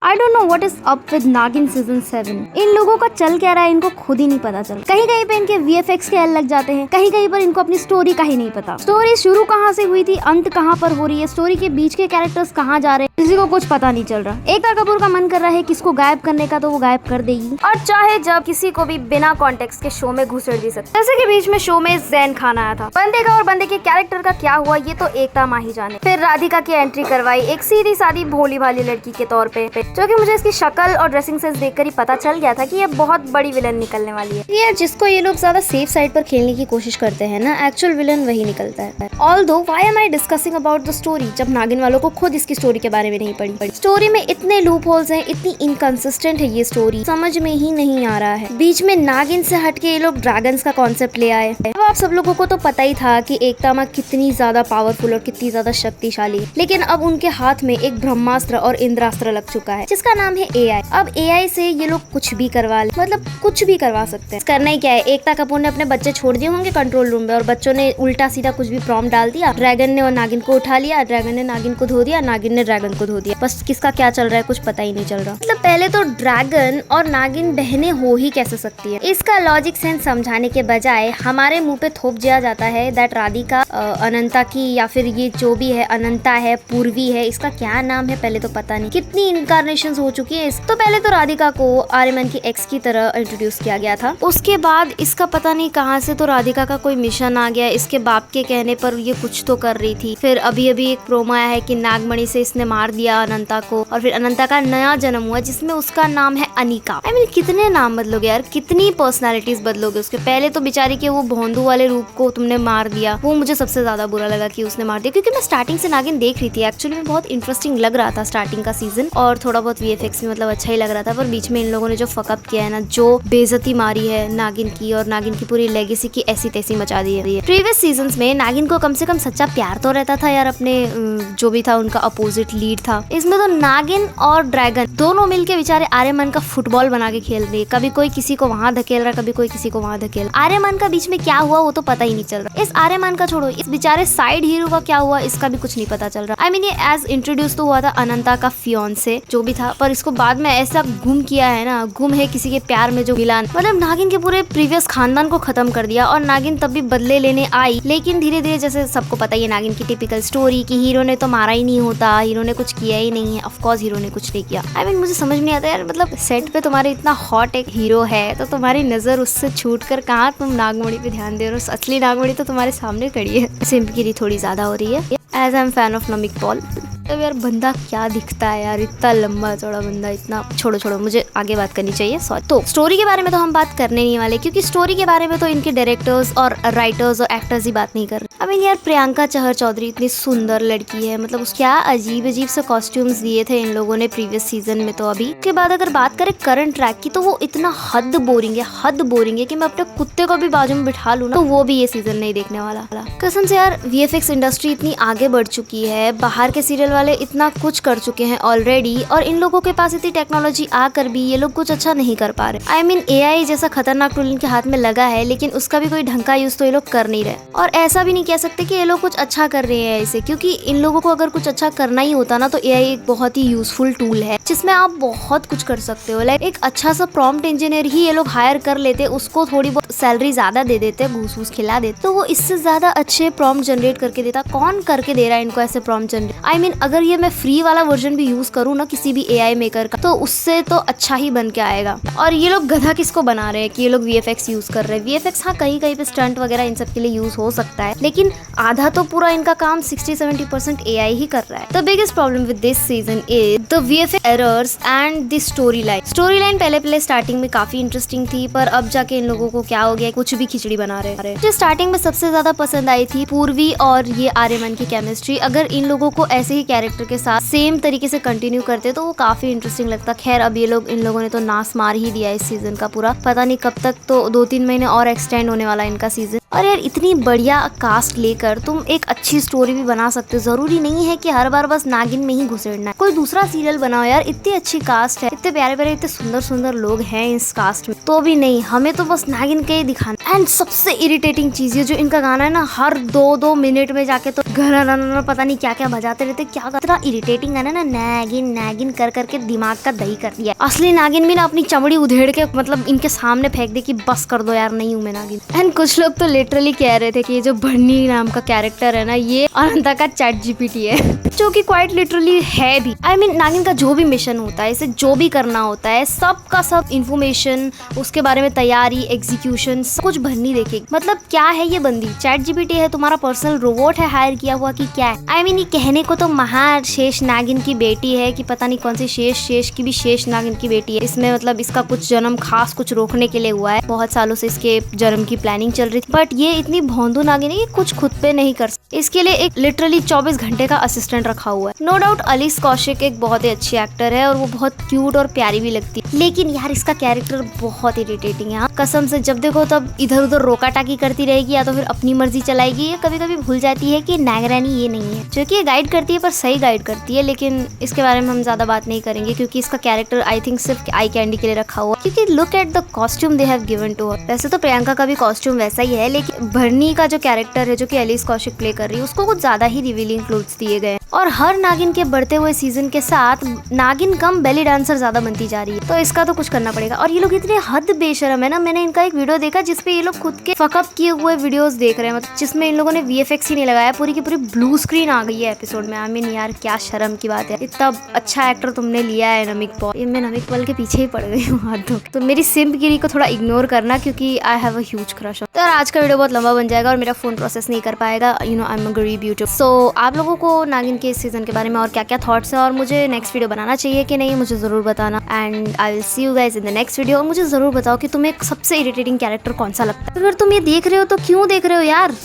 I don't know what is up with नागिन season 7। इन लोगों का चल क्या रहा है इनको खुद ही नहीं पता चल। कहीं कहीं पे इनके VFX के एल लग जाते हैं, कहीं कहीं पर इनको अपनी स्टोरी का ही नहीं पता। स्टोरी शुरू कहाँ से हुई थी, अंत कहाँ पर हो रही है, स्टोरी के बीच के कैरेक्टर्स कहाँ जा रहे हैं, किसी को कुछ पता नहीं चल रहा। एकता कपूर का मन कर रहा है किसको गायब करने का तो वो गायब कर देगी, और चाहे जब किसी को भी बिना कॉन्टेक्स्ट के शो में घुसेड़ भी सकते। जैसे कि बीच में शो में जैन खान आया था, बंदे का और बंदे के कैरेक्टर का क्या हुआ ये तो एकता माँ ही जाने। फिर राधिका की एंट्री करवाई एक सीधी सादी भोली भाली लड़की के तौर पे, जो कि मुझे इसकी शक्ल और ड्रेसिंग सेंस देखकर ही पता चल गया था कि ये बहुत बड़ी विलन निकलने वाली है। ये जिसको ये लोग ज्यादा सेफ साइड पर खेलने की कोशिश करते हैं ना, एक्चुअल विलन वही निकलता है। Although why am I discussing about the story, जब नागिन वालों को खुद इसकी स्टोरी के बारे में नहीं पड़ी। स्टोरी में इतने लूप होल्स हैं, इतनी इनकंसिस्टेंट है ये स्टोरी, समझ में ही नहीं आ रहा है। बीच में नागिन से हटके ये लोग ड्रैगन्स का कॉन्सेप्ट ले आए। अब आप सब लोगों को तो पता ही था कि एकता माँ कितनी ज्यादा पावरफुल और कितनी ज्यादा शक्तिशाली है, लेकिन अब उनके हाथ में एक ब्रह्मास्त्र और इंद्रास्त्र लग चुका है जिसका नाम है AI। अब AI से ये लोग कुछ भी करवा ले, मतलब कुछ भी करवा सकते हैं। करना ही क्या है, एकता कपूर ने अपने बच्चे छोड़ दिए होंगे कंट्रोल रूम में और बच्चों ने उल्टा सीधा कुछ भी प्रॉम्प्ट डाल दिया। ड्रैगन ने और नागिन को उठा लिया, ड्रैगन ने नागिन को धो दिया, नागिन ने ड्रैगन को धो दिया। बस किसका क्या चल रहा है कुछ पता ही नहीं चल रहा। मतलब पहले तो ड्रैगन और नागिन बहनें हो ही कैसे सकती है, इसका लॉजिक सेंस समझाने के बजाय हमारे मुंह पे थोप दिया जाता है दैट राधिका अनंता की, या फिर ये जो भी है अनंता है, पूर्वी है, इसका क्या नाम है पहले तो पता नहीं, कितनी इनकारनेशन हो चुकी है। तो पहले तो राधिका को आर्यमन की एक्स की तरह इंट्रोड्यूस किया गया था, उसके बाद इसका पता नहीं कहां से तो राधिका का कोई मिशन आ गया, इसके बाप के कहने पर ये कुछ तो कर रही थी। फिर अभी एक प्रोमो आया है कि नागमणि से इसने मार दिया अनंता को, और फिर अनंता का नया जन्म हुआ जिसमें उसका नाम है अनिका। आई मीन कितने नाम बदलोगे यार, कितनी पर्सनालिटीज बदलोगे उसके। पहले तो बेचारी के वो भोंदू वाले रूप को तुमने मार दिया, वो मुझे सबसे ज्यादा बुरा लगा कि उसने मार दिया, क्योंकि मैं स्टार्टिंग से नागिन देख रही थी, एक्चुअली में बहुत इंटरेस्टिंग लग रहा था स्टार्टिंग का सीजन, और थोड़ा बहुत VFX भी मतलब अच्छा ही लग रहा था। पर बीच में इन लोगों ने जो फकअप किया है ना, जो बेइज्जती मारी है नागिन की, और नागिन की पूरी लेगेसी की ऐसी तैसी मचा दी है। प्रीवियस सीजन्स में नागिन को कम से कम सच्चा प्यार तो रहता था यार अपने जो भी था उनका अपोजिट लीड था। इसमें तो नागिन और ड्रैगन दोनों मिलके बेचारे आर्यमन का फुटबॉल बना के खेल रहे हैं, कभी कोई किसी को वहां धकेल रहा, कभी कोई किसी को वहां धकेल। आर्यमन का बीच में क्या हुआ वो तो पता ही नहीं चल रहा। इस आर्यमन का छोड़ो, इस बेचारे साइड हीरो का क्या हुआ इसका भी कुछ नहीं पता चल रहा। आई मीन ये एज इंट्रोड्यूस तो हुआ था अनंता का फियोंसे जो भी था, पर इसको बाद में ऐसा गुम किया है ना, गुम है किसी के प्यार में जो विलान, मतलब नागिन के पूरे प्रीवियस खानदान को खत्म कर दिया। और नागिन तब भी बदले लेने आई, लेकिन धीरे धीरे जैसे सबको पता ही है नागिन की टिपिकल स्टोरी की हीरो ने तो मारा ही नहीं होता, हीरो ने कुछ किया ही नहीं है। ऑफ कोर्स हीरो ने कुछ नहीं किया। आई मीन मुझे समझ नहीं आता यार, मतलब सेट पे तुम्हारे इतना हॉट एक हीरो है तो तुम्हारी नजर उससे छूट कर कहाँ तुम नागमणि पे ध्यान दे रहे हो। असली नागमणि तो तुम्हारे सामने खड़ी है। सिंपगिरी थोड़ी ज्यादा हो रही है as I am fan of Namik Paul. तो यार बंदा क्या दिखता है यार, इतना लंबा चौड़ा बंदा, इतना छोड़ो मुझे आगे बात करनी चाहिए। सॉरी, तो स्टोरी के बारे में तो हम बात करने नहीं वाले, क्योंकि स्टोरी के बारे में तो इनके डायरेक्टर्स और राइटर्स और एक्टर्स ही बात नहीं कर रहे। आई मीन यार प्रियंका चहर चौधरी इतनी सुंदर लड़की है, मतलब उसके क्या अजीब से कॉस्ट्यूम्स दिए थे इन लोगों ने प्रीवियस सीजन में। तो अभी के बाद अगर बात करें करंट ट्रैक की, तो वो इतना हद बोरिंग है कि मैं अपने कुत्ते को भी बाजू में बिठा लूं ना तो वो भी ये सीजन नहीं देखने वाला। कसम से यार VFX इंडस्ट्री इतनी आगे बढ़ चुकी है, बाहर के सीरियल वाले इतना कुछ कर चुके हैं ऑलरेडी, और इन लोगों के पास इतनी टेक्नोलॉजी आकर भी ये लोग कुछ अच्छा नहीं कर पा रहे। आई मीन AI जैसा खतरनाक टूल इनके हाथ में लगा है, लेकिन उसका भी कोई ढंग का यूज तो ये लोग कर नहीं रहे। और ऐसा भी नहीं कह सकते कि ये लोग कुछ अच्छा कर रहे हैं ऐसे, क्योंकि इन लोगों को अगर कुछ अच्छा करना ही होता ना तो AI एक बहुत ही यूजफुल टूल है जिसमें आप बहुत कुछ कर सकते हो। लाइक एक अच्छा सा प्रॉम्प्ट इंजीनियर ही ये लोग हायर कर लेते, उसको थोड़ी बहुत सैलरी ज्यादा दे देते, घूस खिला देते, तो वो इससे ज्यादा अच्छे प्रॉम्प्ट जनरेट करके देता। कौन करके दे रहा है इनको ऐसे प्रॉम्प्ट जनरेट? आई मीन अगर ये मैं फ्री वाला वर्जन भी यूज करूँ ना किसी भी AI मेकर का, तो उससे तो अच्छा ही बन के आएगा। और ये लोग गधा किसको बना रहे हैं कि ये लोग VFX यूज कर रहे हैं। VFX हाँ कहीं पे स्टंट वगैरह इन सब के लिए यूज हो सकता है, लेकिन आधा तो पूरा इनका काम 60-70% AI ही कर रहा है। The biggest problem with this season is the VFX errors and the story line पहले स्टार्टिंग में काफी इंटरेस्टिंग थी, पर अब जाके इन लोगों को क्या हो गया, कुछ भी खिचड़ी बना रहे हैं। जो स्टार्टिंग में सबसे ज्यादा पसंद आई थी पूर्वी और ये आर्यमन की केमिस्ट्री, अगर इन लोगों को ऐसे ही कैरेक्टर के साथ सेम तरीके से कंटिन्यू करते तो वो काफी इंटरेस्टिंग लगता। खैर अब इन लोगों ने तो नाश मार ही दिया इस सीजन का पूरा, पता नहीं कब तक, तो 2-3 महीने और एक्सटेंड होने वाला इनका सीजन। और यार इतनी बढ़िया कास्ट लेकर तुम एक अच्छी स्टोरी भी बना सकते हो, जरूरी नहीं है कि हर बार बस नागिन में ही घुसेड़ना है। कोई दूसरा सीरियल बनाओ यार, इतनी अच्छी कास्ट है, इतने प्यारे इतने सुंदर लोग हैं इस कास्ट में, तो भी नहीं, हमें तो बस नागिन के ही दिखाना। एंड सबसे इरिटेटिंग चीज है जो इनका गाना है ना, हर 2-2 मिनट में जाके तो घर पता नहीं क्या क्या बजाते रहते, क्या इतना इरिटेटिंग गाना ना, नागिन नागिन कर करके दिमाग का दही कर दिया। असली नागिन भी ना अपनी चमड़ी उधेड़ के मतलब इनके सामने फेंक दे कि बस कर दो यार, नहीं हूँ मैं नागिन। एंड कुछ लोग तो लिटरली कह रहे थे कि ये जो बन्नी नाम का कैरेक्टर है ना, ये अनंता का चैट जीपीटी है, जो कि क्वाइट लिटरली है भी। आई मीन नागिन का जो भी मिशन होता है, इसे जो भी करना होता है, सब का सब इन्फॉर्मेशन, उसके बारे में तैयारी, एग्जीक्यूशन, सब कुछ बन्नी देखेगी। मतलब क्या है ये बंदी, चैट जीपीटी है, तुम्हारा पर्सनल रोबोट है हायर किया हुआ कि क्या है? आई मीन ये कहने को तो महाशेष नागिन की बेटी है कि पता नहीं कौन सी शेष की भी शेष नागिन की बेटी है। इसमें मतलब इसका कुछ जन्म खास कुछ रोकने के लिए हुआ है, बहुत सालों से इसके जन्म की प्लानिंग चल रही थी, बट ये इतनी भोंदू नागिन है कि कुछ खुद पे नहीं कर सकती। इसके लिए एक लिटरली 24 घंटे का असिस्टेंट रखा हुआ है। नो डाउट अलीस कौशिक एक बहुत ही अच्छी एक्टर है और वो बहुत क्यूट और प्यारी भी लगती है, लेकिन यार इसका कैरेक्टर बहुत इरिटेटिंग है। कसम से जब देखो तब इधर उधर रोका टाकी करती रहेगी या तो फिर अपनी मर्जी चलाएगी, या कभी कभी भूल जाती है कि नागरानी ये नहीं है, जो कि ये गाइड करती है पर सही गाइड करती है। लेकिन इसके बारे में हम ज्यादा बात नहीं करेंगे क्योंकि इसका कैरेक्टर आई थिंक सिर्फ आई कैंडी के लिए रखा हुआ, क्योंकि look at the costume they have given to her. वैसे तो प्रियंका का भी कॉस्ट्यूम वैसा ही है, लेकिन भरनी का जो कैरेक्टर है जो कि अलीस कौशिक प्ले कर रही है, उसको कुछ ज्यादा ही रिवीलिंग क्लोथ्स दिए गए। और हर नागिन के बढ़ते हुए सीजन के साथ नागिन कम बेली डांसर ज्यादा बनती जा रही है, तो इसका तो कुछ करना पड़ेगा। और ये लोग इतने हद बेशरम है ना, मैंने इनका एक वीडियो देखा जिसपे ये लोग खुद के फकअप किए हुए वीडियोस देख रहे हैं, मतलब जिसमें इन लोगों ने वीएफएक्स ही नहीं लगाया, पूरी की पूरी ब्लू स्क्रीन आ गई है एपिसोड में। आई मीन यार क्या शर्म की बात है, इतना अच्छा एक्टर तुमने लिया है नमिक पॉल। मैं नमिक पॉल के पीछे ही पड़ गई हूँ हाथ धो। तो मेरी सिम्पगिरी को थोड़ा इग्नोर करना क्योंकि I have a huge crush. तो यार आज का वीडियो बहुत लंबा बन जाएगा और मेरा फोन प्रोसेस नहीं कर पाएगा, you know I am a गरीब यूट्यूब। सो आप लोगों को नागिन के इस सीजन के बारे में और क्या क्या थॉट्स है और मुझे नेक्स्ट वीडियो बनाना चाहिए कि नहीं, मुझे जरूर बताना। And I will see you guys in the next video. और मुझे जरूर बताओ कि तुम्हें सबसे इरिटेटिंग कैरेक्टर कौन सा लगता है। अगर तुम ये देख रहे हो तो क्यों देख रहे हो यार।